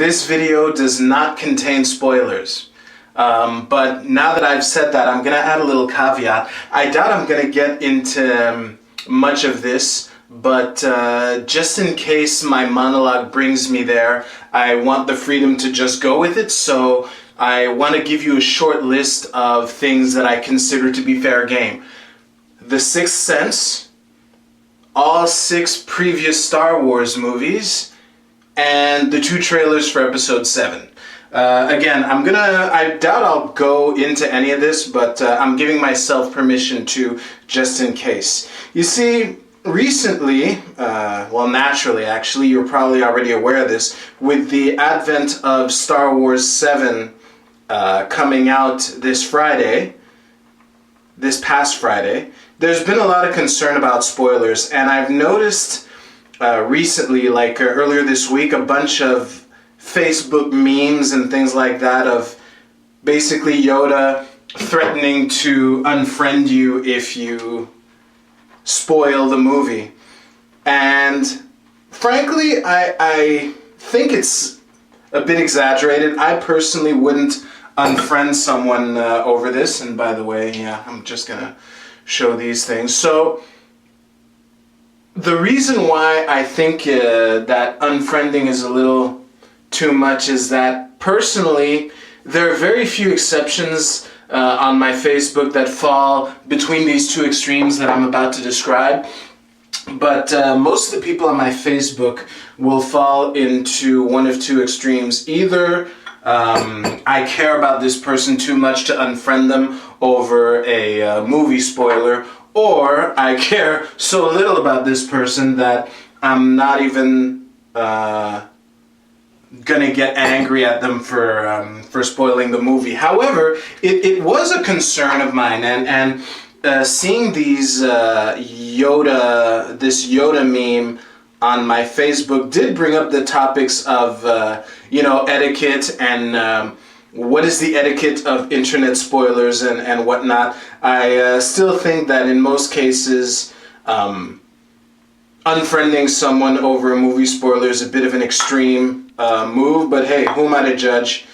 this video does not contain spoilers. But now that I've said that, I'm going to add a little caveat. I doubt I'm going to get into much of this, but just in case my monologue brings me there, I want the freedom to just go with it, so I want to give you a short list of things that I consider to be fair game. The Sixth Sense, all 6 previous Star Wars movies, and the 2 trailers for Episode VII. Again, I doubt I'll go into any of this, but I'm giving myself permission to, just in case. You see, recently, well, naturally actually, you're probably already aware of this, with the advent of Star Wars VII coming out this past Friday, there's been a lot of concern about spoilers, and I've noticed recently, like earlier this week, a bunch of Facebook memes and things like that of basically Yoda threatening to unfriend you if you spoil the movie. And frankly, I think it's a bit exaggerated. I personally wouldn't unfriend someone over this. And by the way, yeah, I'm just gonna show these things. So the reason why I think that unfriending is a little too much is that personally there are very few exceptions on my Facebook that fall between these 2 extremes that I'm about to describe, but most of the people on my Facebook will fall into one of 2 extremes. Either I care about this person too much to unfriend them over a movie spoiler, or I care so little about this person that I'm not even gonna get angry at them for spoiling the movie. However, it was a concern of mine, and seeing these this Yoda meme on my Facebook did bring up the topics of etiquette and what is the etiquette of internet spoilers and whatnot. I still think that in most cases unfriending someone over a movie spoiler is a bit of an extreme move, but hey, who am I to judge?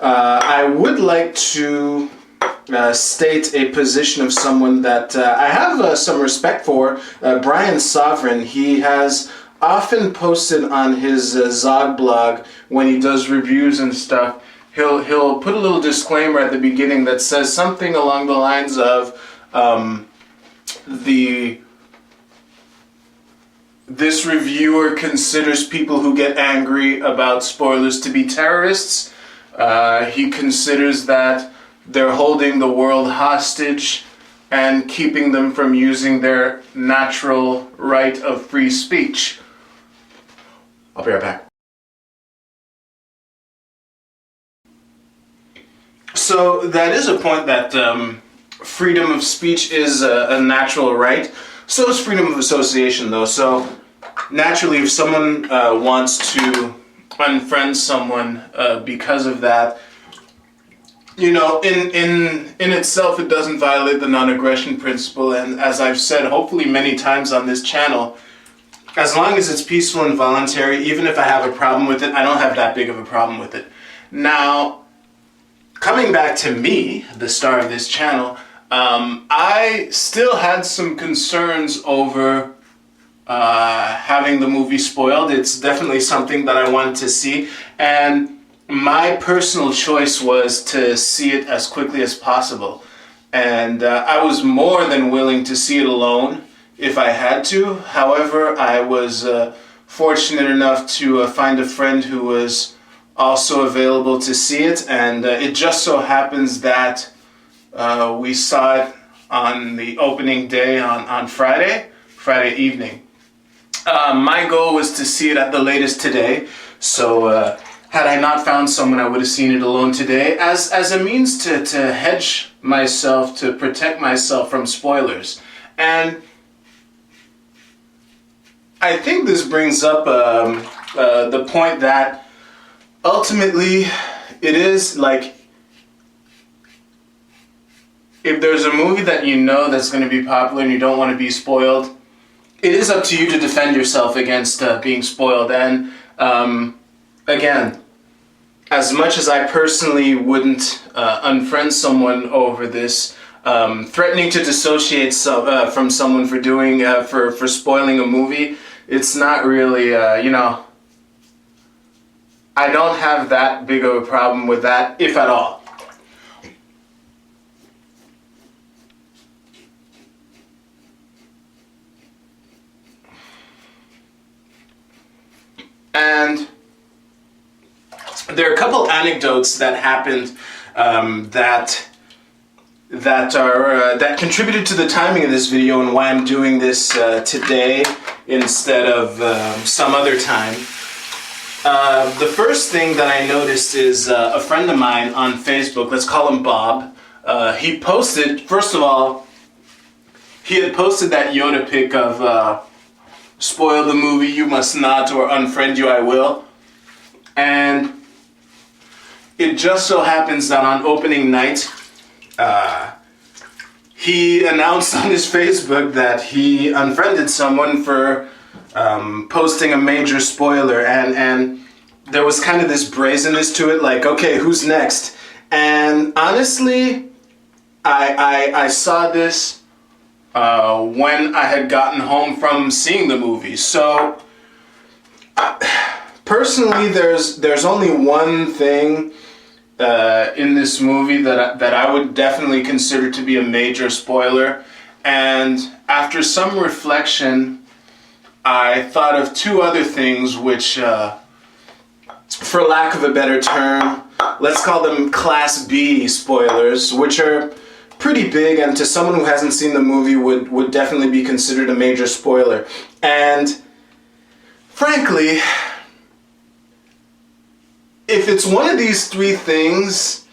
I would like to state a position of someone that I have some respect for, Brian Sovereign. He has often posted on his Zog blog when he does reviews and stuff. He'll put a little disclaimer at the beginning that says something along the lines of this reviewer considers people who get angry about spoilers to be terrorists. He considers that they're holding the world hostage and keeping them from using their natural right of free speech. I'll be right back. So that is a point that freedom of speech is a natural right. So is freedom of association, though. So naturally, if someone wants to unfriend someone because of that, in itself, it doesn't violate the non-aggression principle. And as I've said, hopefully many times on this channel, as long as it's peaceful and voluntary, even if I have a problem with it, I don't have that big of a problem with it. Now, coming back to me, the star of this channel, I still had some concerns over having the movie spoiled. It's definitely something that I wanted to see, and my personal choice was to see it as quickly as possible. And I was more than willing to see it alone if I had to. However, I was fortunate enough to find a friend who was also available to see it, and it just so happens that we saw it on the opening day on Friday evening. My goal was to see it at the latest today, so had I not found someone, I would have seen it alone today as a means to hedge myself, to protect myself from spoilers. And I think this brings up the point that ultimately it is like, if there's a movie that you know that's going to be popular and you don't want to be spoiled, it is up to you to defend yourself against being spoiled. And again, as much as I personally wouldn't unfriend someone over this, threatening to dissociate from someone for doing for spoiling a movie, it's not really you know, I don't have that big of a problem with that, if at all. And there are a couple anecdotes that happened that contributed to the timing of this video and why I'm doing this today instead of some other time. The first thing that I noticed is a friend of mine on Facebook, let's call him Bob, he posted, first of all, he had posted that Yoda pic of spoil the movie, you must not, or unfriend you, I will. And it just so happens that on opening night, he announced on his Facebook that he unfriended someone for posting a major spoiler, and there was kind of this brazenness to it, like, okay, who's next? And honestly, I saw this when I had gotten home from seeing the movie. So personally, there's only one thing in this movie that I would definitely consider to be a major spoiler, and after some reflection, I thought of two other things which, for lack of a better term, let's call them Class B spoilers, which are pretty big, and to someone who hasn't seen the movie would definitely be considered a major spoiler. And frankly, if it's one of these three things,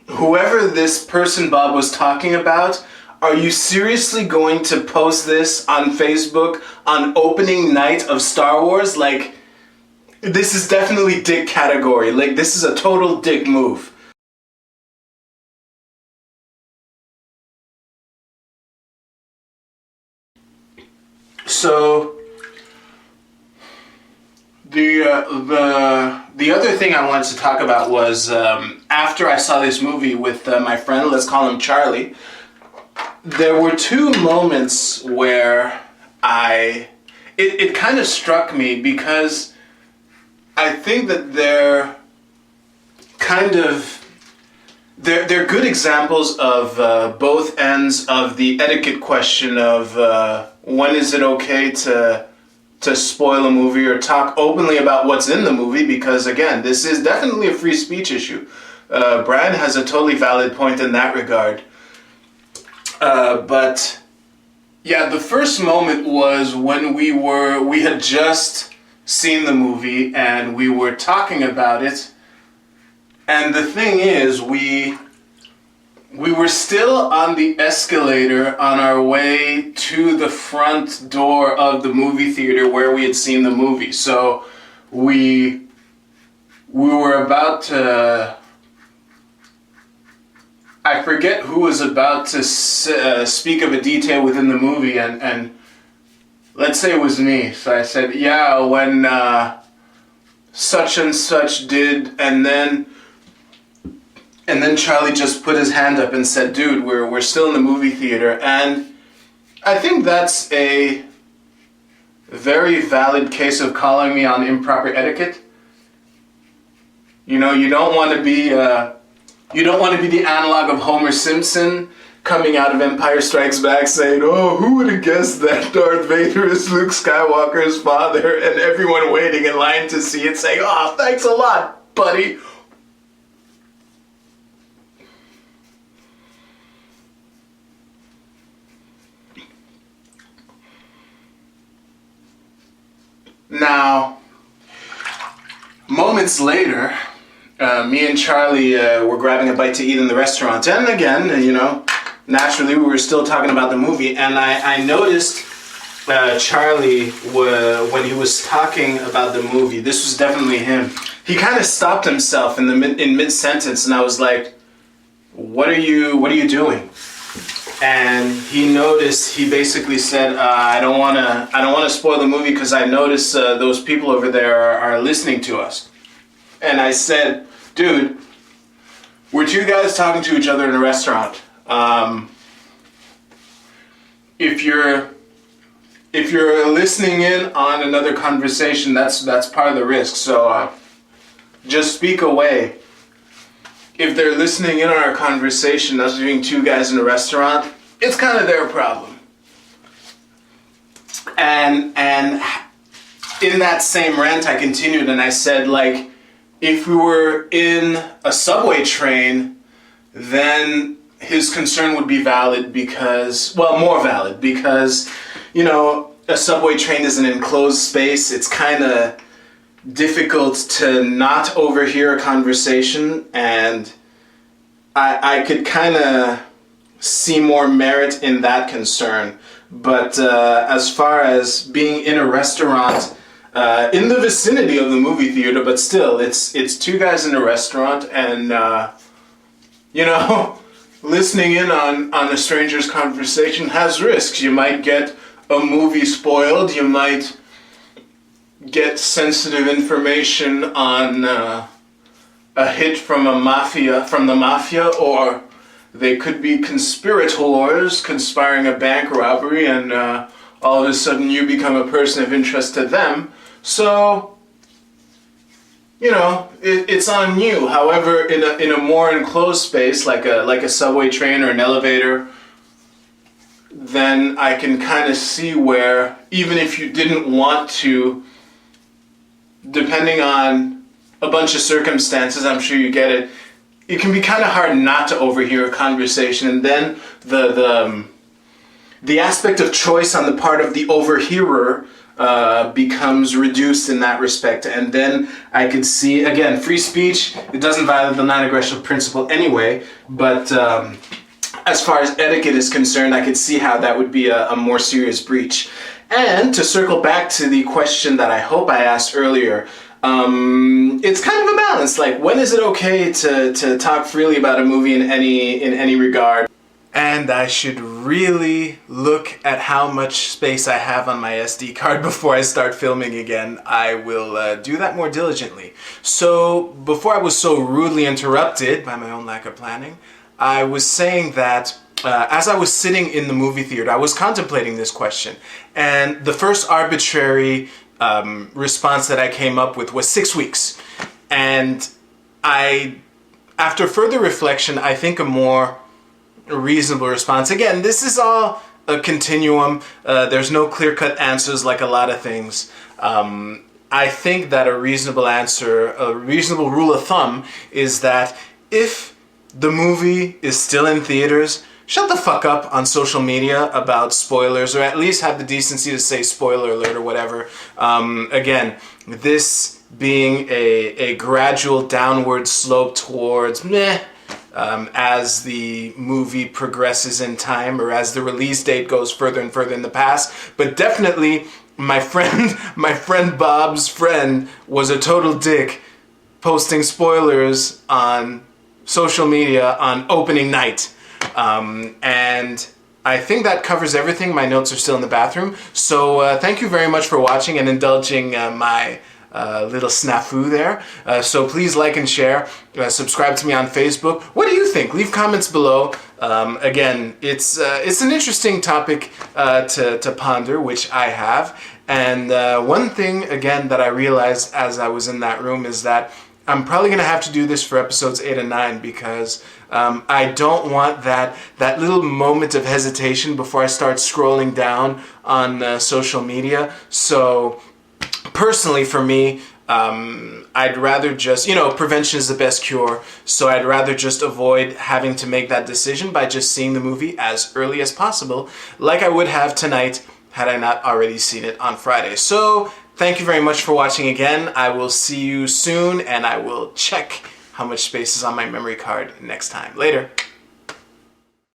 whoever this person Bob was talking about, are you seriously going to post this on Facebook on opening night of Star Wars? Like, this is definitely dick category. Like, this is a total dick move. So the other thing I wanted to talk about was after I saw this movie with my friend, let's call him Charlie, there were two moments where it kind of struck me, because I think that they're good examples of both ends of the etiquette question of when is it okay to spoil a movie or talk openly about what's in the movie, because again, this is definitely a free speech issue. Brad has a totally valid point in that regard. But yeah, the first moment was when we had just seen the movie and we were talking about it. And the thing is, we were still on the escalator on our way to the front door of the movie theater where we had seen the movie. So we were about to, I forget who was about to speak of a detail within the movie, and let's say it was me. So I said, yeah, when such and such did, and then Charlie just put his hand up and said, dude, we're still in the movie theater. And I think that's a very valid case of calling me on improper etiquette. You know, you don't want to be the analog of Homer Simpson coming out of Empire Strikes Back saying, oh, who would have guessed that Darth Vader is Luke Skywalker's father, and everyone waiting in line to see it saying, oh, thanks a lot, buddy. Now, moments later, me and Charlie were grabbing a bite to eat in the restaurant, and again, you know, naturally we were still talking about the movie, and I noticed Charlie, when he was talking about the movie, this was definitely him, he kind of stopped himself in mid-sentence, and I was like, what are you doing? And he noticed, he basically said, I don't want to spoil the movie because I noticed those people over there are listening to us. And I said, dude, we're two guys talking to each other in a restaurant. If you're listening in on another conversation, that's part of the risk. So just speak away. If they're listening in on our conversation, us being two guys in a restaurant, it's kind of their problem. And in that same rant, I continued and I said, like, if we were in a subway train, then his concern would be valid because, well, more valid because, you know, a subway train is an enclosed space. It's kind of difficult to not overhear a conversation, and I could kind of see more merit in that concern. But as far as being in a restaurant, in the vicinity of the movie theater, but still, it's two guys in a restaurant, and you know, listening in on a stranger's conversation has risks. You might get a movie spoiled. You might get sensitive information on a hit from the mafia, or they could be conspirators conspiring a bank robbery, and all of a sudden you become a person of interest to them. So, you know, it's on you. However, in a more enclosed space, like a subway train or an elevator, then I can kind of see where, even if you didn't want to, depending on a bunch of circumstances, I'm sure you get it, it can be kind of hard not to overhear a conversation, and then the aspect of choice on the part of the overhearer becomes reduced in that respect. And then I could see, again, free speech, it doesn't violate the non-aggression principle anyway, but as far as etiquette is concerned, I could see how that would be a more serious breach. And to circle back to the question that I hope I asked earlier, it's kind of a balance. Like, when is it okay to talk freely about a movie in any regard? And I should really look at how much space I have on my SD card before I start filming again. I will do that more diligently. So, before I was so rudely interrupted by my own lack of planning, I was saying that as I was sitting in the movie theater, I was contemplating this question. And the first arbitrary response that I came up with was 6 weeks. And after further reflection, I think a more reasonable response. Again, this is all a continuum. There's no clear-cut answers like a lot of things. I think that a reasonable answer, a reasonable rule of thumb, is that if the movie is still in theaters, shut the fuck up on social media about spoilers, or at least have the decency to say spoiler alert or whatever. Again, this being a gradual downward slope towards meh, as the movie progresses in time, or as the release date goes further and further in the past. But definitely, my friend Bob's friend was a total dick posting spoilers on social media on opening night. And I think that covers everything. My notes are still in the bathroom. So thank you very much for watching and indulging my little snafu there. So please like and share. Subscribe to me on Facebook. What do you think? Leave comments below. Again, it's an interesting topic to ponder, which I have. And one thing, again, that I realized as I was in that room is that I'm probably going to have to do this for episodes 8 and 9 because I don't want that little moment of hesitation before I start scrolling down on social media. So personally for me, I'd rather just, prevention is the best cure. So I'd rather just avoid having to make that decision by just seeing the movie as early as possible, like I would have tonight had I not already seen it on Friday. So thank you very much for watching again. I will see you soon, and I will check how much space is on my memory card next time. Later.